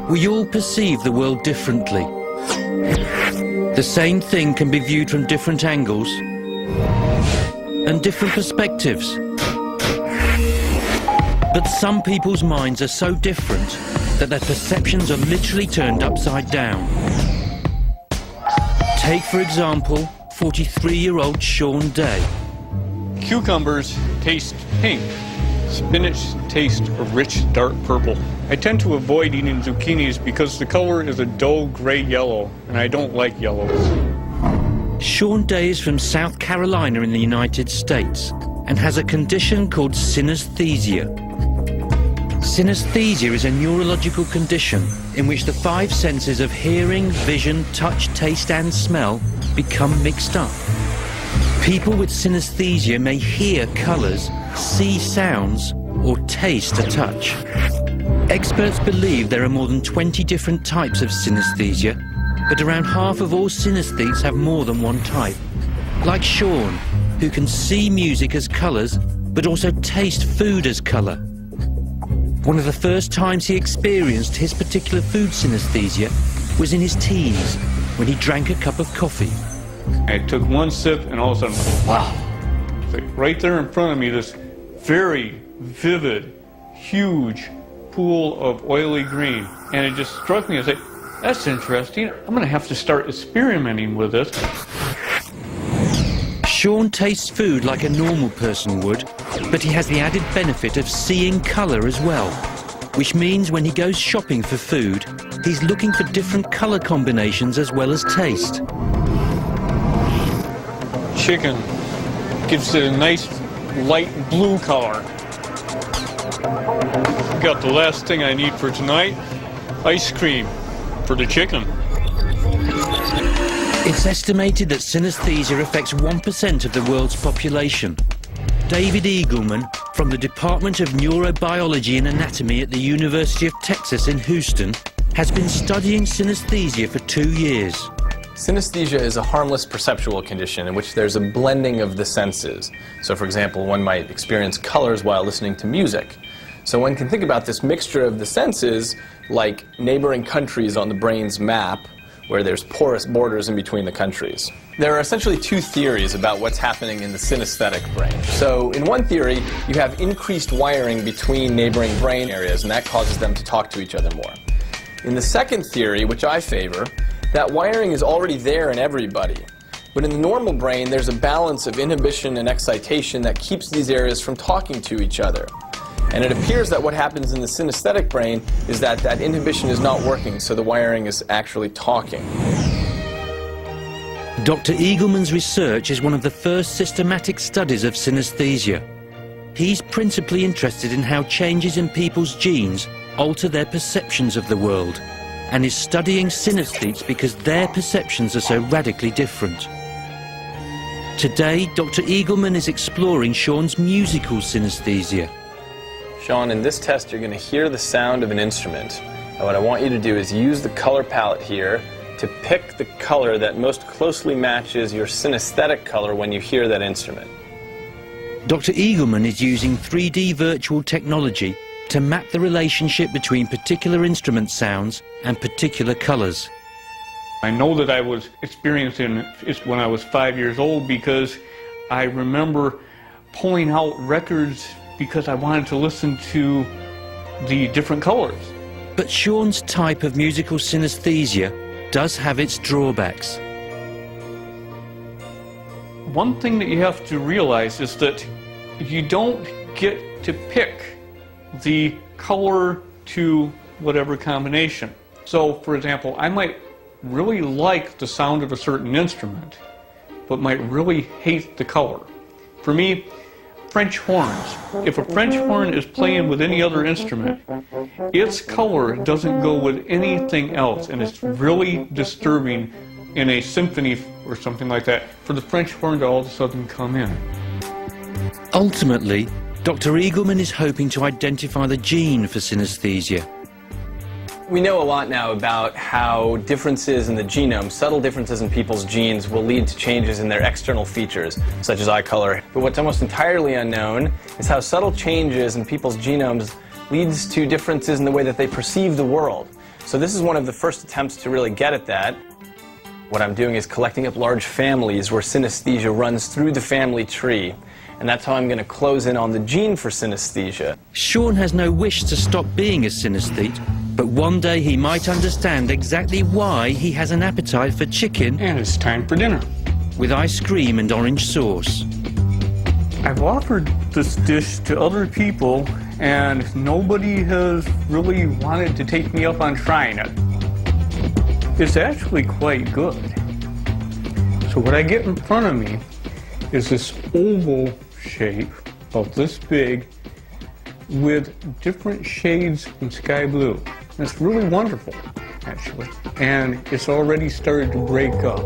We all perceive the world differently. The same thing can be viewed from different angles and different perspectives. But some people's minds are so different that their perceptions are literally turned upside down. Take, for example, 43-year-old Sean Day. Cucumbers taste pink. Spinach tastes a rich dark purple. I tend to avoid eating zucchinis because the color is a dull gray yellow, and I don't like yellows. Sean Day is from South Carolina in the United States and has a condition called synesthesia. Synesthesia is a neurological condition in which the five senses of hearing, vision, touch, taste and smell become mixed up. People with synesthesia may hear colours, see sounds or taste a touch. Experts believe there are more than 20 different types of synesthesia, but around half of all synesthetes have more than one type. Like Sean, who can see music as colours, but also taste food as colour. One of the first times he experienced his particular food synesthesia was in his teens, when he drank a cup of coffee. I took one sip and all of a sudden, wow! It's like right there in front of me, this very vivid, huge pool of oily green. And it just struck me as like, that's interesting. I'm going to have to start experimenting with this. Sean tastes food like a normal person would, but he has the added benefit of seeing colour as well, which means when he goes shopping for food, he's looking for different colour combinations as well as taste. Chicken gives it a nice light blue color. Got the last thing I need for tonight, ice cream for the chicken. It's estimated that synesthesia affects 1% of the world's population. David Eagleman, from the Department of Neurobiology and Anatomy at the University of Texas in Houston, has been studying synesthesia for 2 years. Synesthesia is a harmless perceptual condition in which there's a blending of the senses. So, for example, one might experience colors while listening to music. So one can think about this mixture of the senses like neighboring countries on the brain's map, where there's porous borders in between the countries. There are essentially two theories about what's happening in the synesthetic brain. So in one theory, you have increased wiring between neighboring brain areas, and that causes them to talk to each other more. In the second theory, which I favor, that wiring is already there in everybody. But in the normal brain, there's a balance of inhibition and excitation that keeps these areas from talking to each other. And it appears that what happens in the synesthetic brain is that that inhibition is not working, so the wiring is actually talking. Dr. Eagleman's research is one of the first systematic studies of synesthesia. He's principally interested in how changes in people's genes alter their perceptions of the world, and is studying synesthetes because their perceptions are so radically different. Today, Dr. Eagleman is exploring Sean's musical synesthesia. Sean, in this test you're going to hear the sound of an instrument. And what I want you to do is use the color palette here to pick the color that most closely matches your synesthetic color when you hear that instrument. Dr. Eagleman is using 3D virtual technology to map the relationship between particular instrument sounds and particular colors. I know that I was experiencing it when I was 5 years old because I remember pulling out records because I wanted to listen to the different colors. But Sean's type of musical synesthesia does have its drawbacks. One thing that you have to realize is that you don't get to pick the color to whatever combination. So, for example, I might really like the sound of a certain instrument, but might really hate the color. For me, French horns. If a French horn is playing with any other instrument, its color doesn't go with anything else, and it's really disturbing in a symphony or something like that for the French horn to all of a sudden come in. Ultimately, Dr. Eagleman is hoping to identify the gene for synesthesia. We know a lot now about how differences in the genome, subtle differences in people's genes, will lead to changes in their external features, such as eye color. But what's almost entirely unknown is how subtle changes in people's genomes leads to differences in the way that they perceive the world. So this is one of the first attempts to really get at that. What I'm doing is collecting up large families where synesthesia runs through the family tree. And that's how I'm going to close in on the gene for synesthesia. Sean has no wish to stop being a synesthete, but one day he might understand exactly why he has an appetite for chicken And it's time for dinner. with ice cream and orange sauce. I've offered this dish to other people, and nobody has really wanted to take me up on trying it. It's actually quite good. So what I get in front of me is this oval shape, about this big, with different shades in sky blue. And it's really wonderful, actually. And it's already started to break up.